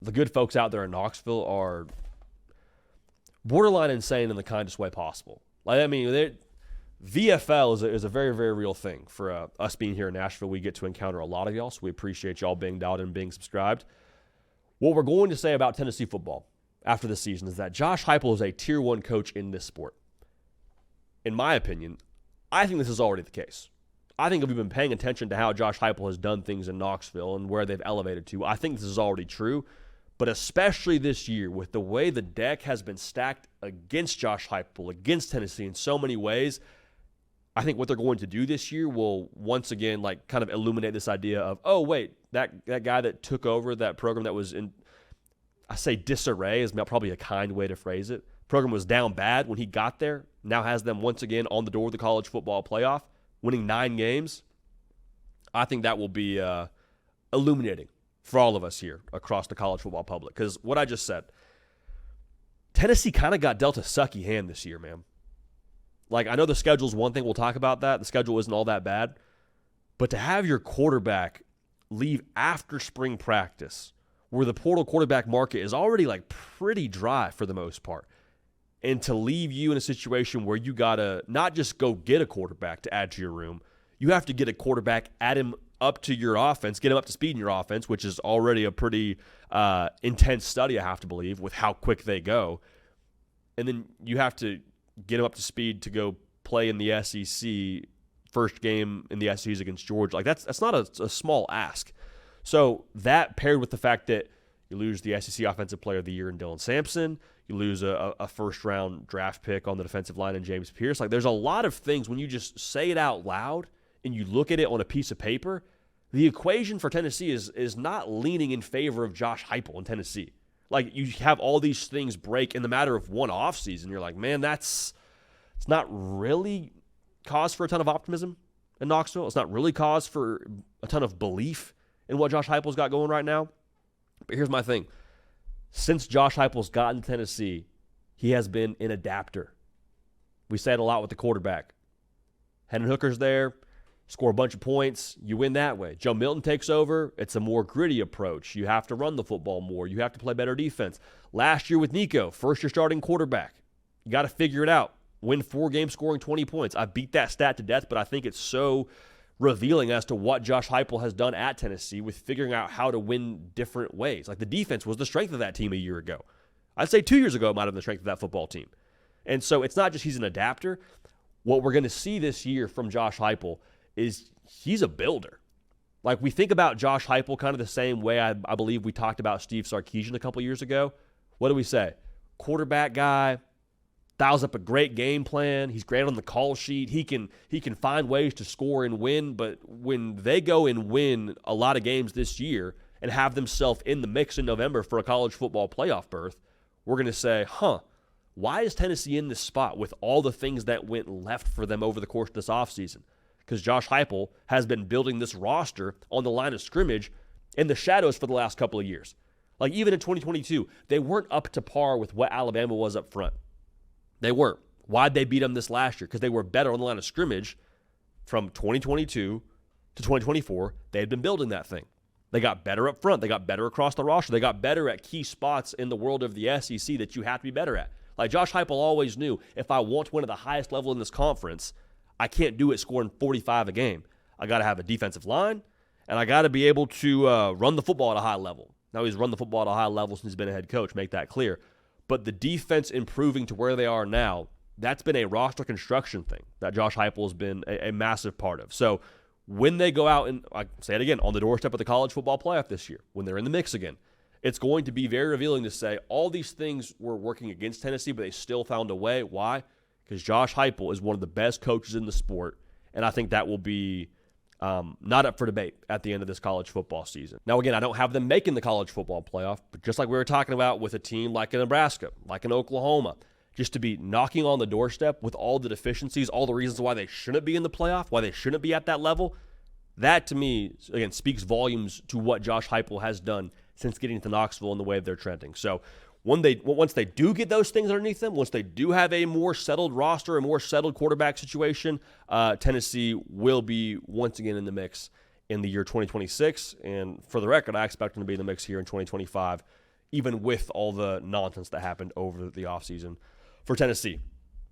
the good folks out there in Knoxville are borderline insane in the kindest way possible. Like, I mean, VFL is a very, very real thing for us being here in Nashville. We get to encounter a lot of y'all, so we appreciate y'all being dialed in and being subscribed. What we're going to say about Tennessee football after this season is that Josh Heupel is a Tier 1 coach in this sport. In my opinion, I think this is already the case. I think if we've been paying attention to how Josh Heupel has done things in Knoxville and where they've elevated to, I think this is already true. But especially this year, with the way the deck has been stacked against Josh Heupel, against Tennessee in so many ways, I think what they're going to do this year will once again like kind of illuminate this idea of, oh, wait, that guy that took over that program that was in, I say disarray is probably a kind way to phrase it. Program was down bad when he got there, now has them once again on the door of the college football playoff, winning 9 games. I think that will be illuminating for all of us here across the college football public. Because what I just said, Tennessee kind of got dealt a sucky hand this year, man. Like, I know the schedule's one thing. We'll talk about that. The schedule isn't all that bad. But to have your quarterback leave after spring practice, where the portal quarterback market is already, like, pretty dry for the most part, and to leave you in a situation where you got to not just go get a quarterback to add to your room, you have to get a quarterback, add him up to your offense, get him up to speed in your offense, which is already a pretty intense study, I have to believe, with how quick they go. And then you have to get him up to speed to go play in the SEC. First game in the SEC is against Georgia. Like, that's not a small ask. So that paired with the fact that you lose the SEC Offensive Player of the Year in Dylan Sampson, you lose a first-round draft pick on the defensive line in James Pierce. Like, there's a lot of things when you just say it out loud and you look at it on a piece of paper, the equation for Tennessee is not leaning in favor of Josh Heupel in Tennessee. Like, you have all these things break in the matter of one offseason. You're like, man, it's not really cause for a ton of optimism in Knoxville. It's not really cause for a ton of belief in what Josh Heupel's got going right now. But here's my thing. Since Josh Heupel's gotten to Tennessee, he has been an adapter. We say it a lot with the quarterback. Hendon Hooker's there. Score a bunch of points, you win that way. Joe Milton takes over. It's a more gritty approach. You have to run the football more. You have to play better defense. Last year with Nico, first-year starting quarterback. You got to figure it out. Win 4 games scoring 20 points. I beat that stat to death, but I think it's so revealing as to what Josh Heupel has done at Tennessee with figuring out how to win different ways. Like, the defense was the strength of that team a year ago. I'd say 2 years ago it might have been the strength of that football team. And so it's not just he's an adapter. What we're going to see this year from Josh Heupel is he's a builder. Like, we think about Josh Heupel kind of the same way I believe we talked about Steve Sarkisian a couple years ago. What do we say? Quarterback guy, dials up a great game plan. He's great on the call sheet. He can find ways to score and win, but when they go and win a lot of games this year and have themselves in the mix in November for a college football playoff berth, we're going to say, why is Tennessee in this spot with all the things that went left for them over the course of this offseason? Because Josh Heupel has been building this roster on the line of scrimmage in the shadows for the last couple of years. Like, even in 2022, they weren't up to par with what Alabama was up front. They weren't. Why'd they beat them this last year? Because they were better on the line of scrimmage from 2022 to 2024. They had been building that thing. They got better up front. They got better across the roster. They got better at key spots in the world of the SEC that you have to be better at. Like, Josh Heupel always knew, if I want to win at the highest level in this conference, I can't do it scoring 45 a game. I got to have a defensive line, and I got to be able to run the football at a high level. Now, he's run the football at a high level since he's been a head coach, make that clear. But the defense improving to where they are now, that's been a roster construction thing that Josh Heupel has been a massive part of. So when they go out and, I say it again, on the doorstep of the college football playoff this year, when they're in the mix again, it's going to be very revealing to say all these things were working against Tennessee, but they still found a way. Why? Because Josh Heupel is one of the best coaches in the sport, and I think that will be not up for debate at the end of this college football season. Now, again, I don't have them making the college football playoff, but just like we were talking about with a team like a Nebraska, like an Oklahoma, just to be knocking on the doorstep with all the deficiencies, all the reasons why they shouldn't be in the playoff, why they shouldn't be at that level, that to me, again, speaks volumes to what Josh Heupel has done since getting to Knoxville and the way they're trending. So once they do get those things underneath them, once they do have a more settled roster, a more settled quarterback situation, Tennessee will be once again in the mix in the year 2026. And for the record, I expect them to be in the mix here in 2025 even with all the nonsense that happened over the offseason for Tennessee.